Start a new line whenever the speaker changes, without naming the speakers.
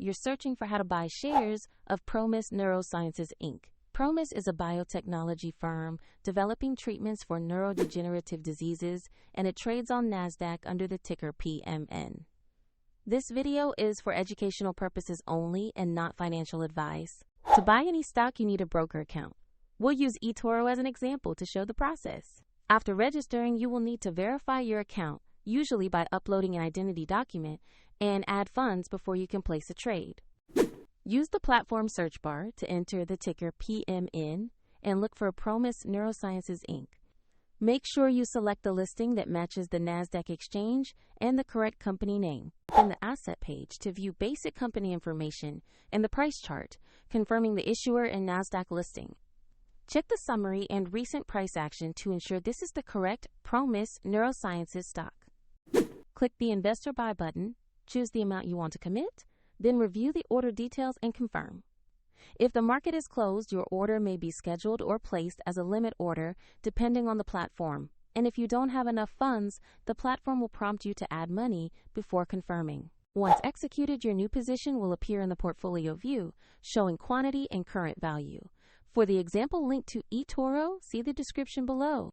you're searching for how to buy shares of ProMIS Neurosciences Inc. ProMIS is a biotechnology firm developing treatments for neurodegenerative diseases, and it trades on NASDAQ under the ticker PMN. This video is for educational purposes only and not financial advice. To buy any stock, you need a broker account. We'll use eToro as an example to show the process. After registering, you will need to verify your account, usually by uploading an identity document, and add funds before you can place a trade. Use the platform search bar to enter the ticker PMN and look for ProMIS Neurosciences Inc. Make sure you select the listing that matches the NASDAQ exchange and the correct company name. Open the asset page to view basic company information and the price chart, confirming the issuer and NASDAQ listing. Check the summary and recent price action to ensure this is the correct ProMIS Neurosciences stock. Click the Investor Buy button, choose the amount you want to commit, then review the order details and confirm. If the market is closed, your order may be scheduled or placed as a limit order depending on the platform. And if you don't have enough funds, the platform will prompt you to add money before confirming. Once executed, your new position will appear in the portfolio view, showing quantity and current value. For the example link to eToro, see the description below.